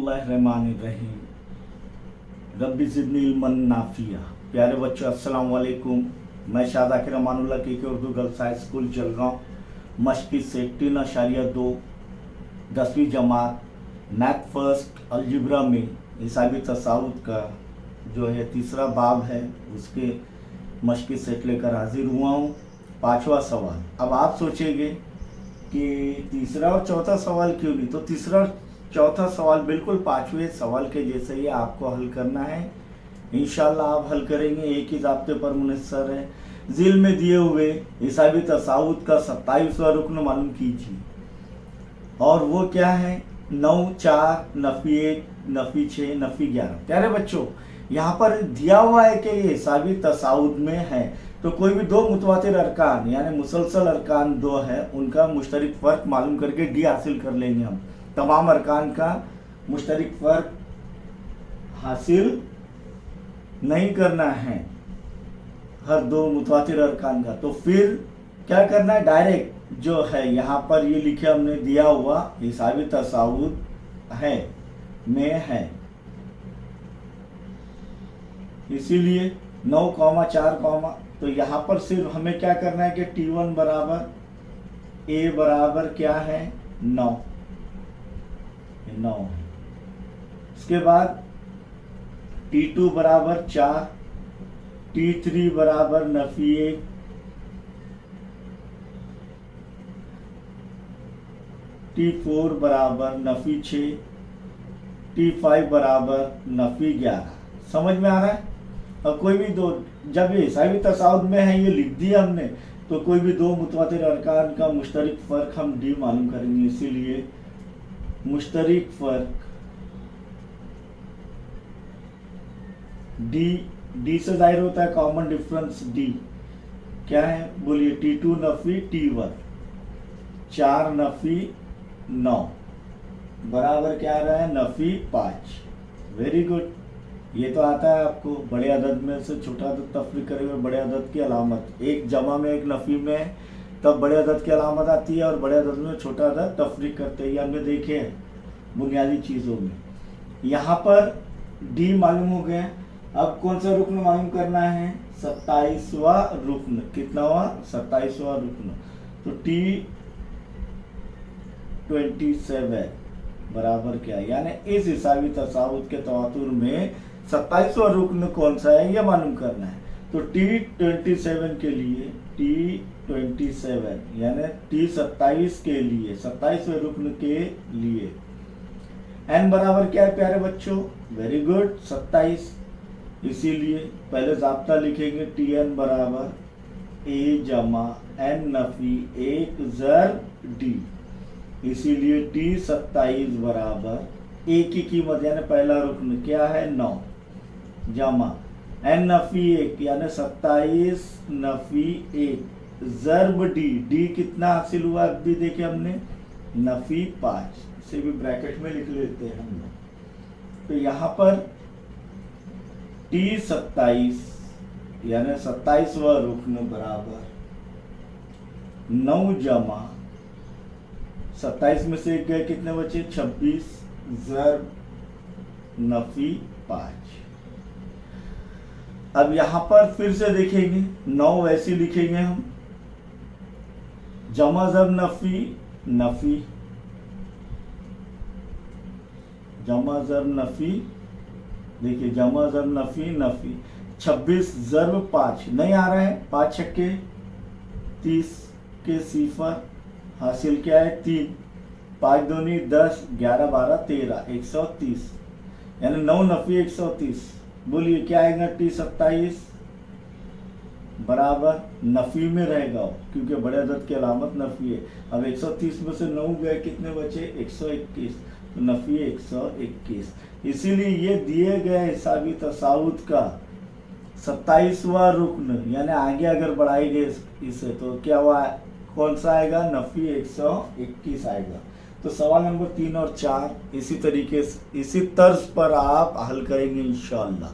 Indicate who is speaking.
Speaker 1: बिस्मिल्लाहिर्रहमानिर्रहीम। रब्बी ज़िदनी इल्मन नाफिया। प्यारे बच्चों, अस्सलाम वालेकुम। मैं शाद आखिर अमानुल्लाह के Urdu girls high school Jalgaon मशक़ी से 3.2 10वीं जमात मैथ फर्स्ट अलजिब्रा में हिसाबी तसाउद का जो है तीसरा बाब है, उसके मशक़ी सेट लेकर हाजिर हुआ हूँ। 5वां सवाल। अब आप सोचेंगे कि तीसरा और चौथा सवाल क्यों नहीं, तो तीसरा और चौथा सवाल बिल्कुल 5वें सवाल के जैसे ही आपको हल करना है। इंशाल्लाह आप हल करेंगे, एक ही ज़ाब्ते पर मुनस्सर है। ज़िल में दिए हुए हिसाबी तसाउद का 27वां रुकन मालूम कीजिए, और वो क्या है? 9, 4, नफ़ी 1, नफ़ी 6, नफ़ी 11। प्यारे बच्चों, यहाँ पर दिया हुआ है कि ये हिसाबी तसाउद में है, तो कोई भी दो मुतवातिर अरकान यानी मुसलसल अरकान दो है, उनका मुश्तरक फ़र्क मालूम करके डी हासिल कर लेंगे हम। तमाम अरकान का मुश्तरक फ़र्क हासिल नहीं करना है हर दो मुतवातिर अरकान का, तो फिर क्या करना है? डायरेक्ट जो है यहाँ पर ये लिखे हमने दिया हुआ हिसाबी तसाउद है में है, इसीलिए 9, 4, तो यहाँ पर सिर्फ हमें क्या करना है कि T1 बराबर A बराबर क्या है? 9 है। इसके बाद T2 बराबर 4, T3 बराबर नफ़ी 1, T4 बराबर नफ़ी 6, T5 बराबर नफ़ी 11। समझ में आ रहा है? और कोई भी दो, जब ये हिसाबी तसाउद में है, ये लिख दिया हमने, तो कोई भी दो मुतवातिर अरकान का मुश्तरक फ़र्क हम डी मालूम करेंगे। इसीलिए मुश्तरक फ़र्क डी से जाहिर होता है कॉमन डिफरेंस डी क्या है? बोलिए। T2 नफ़ी T1, 4 नफ़ी 9 बराबर क्या आ रहा है? नफ़ी 5। वेरी गुड, ये तो आता है आपको। बड़े अदद में से छोटा अदद तफरीक करे हुए बड़े अदद की अलामत, एक जमा में एक नफ़ी में है, तब बड़े अदद की अलामत आती है, और बड़े अदद में छोटा अदद तफरीक करते हैं। ये हमने देखे हैं बुनियादी चीज़ों में। यहाँ पर डी मालूम हो गया। अब कौन सा रुकन मालूम करना है? 27वां रुकन। कितना हुआ? 27वां रुकन। तो T27 बराबर क्या है? यानी इस हिसाबी तसाउद के तवातुर में 27वां रुकन कौन सा है, ये मालूम करना है। तो T27 के लिए, T27 यानी T27 के लिए, 27वें रुकन के लिए n बराबर क्या है प्यारे बच्चों? Very good, 27। इसीलिए पहले ज़ाब्ता लिखेंगे, Tn बराबर A जमा n नफ़ी 1 ज़र D। इसीलिए T27 बराबर A की कीमत यानी पहला रुकन क्या है? 9 जमा n नफ़ी 1 यानी 27 नफ़ी 1 ज़र्ब डी कितना हासिल हुआ? अब भी देखे हमने, नफ़ी 5। इसे भी ब्रैकेट में लिख लेते हैं हम लोग। तो यहाँ पर T27 यानी 27वां रुकन बराबर 9 जमा 27 में से एक गए, कितने बचे? 26 ज़र्ब नफ़ी 5। अब यहाँ पर फिर से देखेंगे, 9 वैसे लिखेंगे हम, जमा ज़र्ब नफ़ी, जमा ज़र्ब नफ़ी, देखिए जमा ज़र्ब नफ़ी 26 ज़र्ब 5 नहीं आ रहा है। 5 छक्के 30 के सिफर हासिल क्या है? 3, 5 दूनी 10, 11 12 13, 130 यानी 9 नफ़ी 130। बोलिए क्या आएगा? T27 बराबर नफ़ी में रहेगा, क्योंकि बड़े अदद की अलामत नफ़ी है। अब 130 में से 9 गए, कितने बचे? 121, तो नफ़ी 121। इसीलिए ये दिए गए हिसाबी तसाउद का 27वां रुकन यानी आगे अगर बढ़ाएंगे इसे, तो क्या हुआ? कौन सा आएगा? नफ़ी 121 आएगा। तो सवाल नंबर 3 और 4 इसी तरीके से, इसी तर्ज पर आप हल करेंगे इंशाअल्लाह।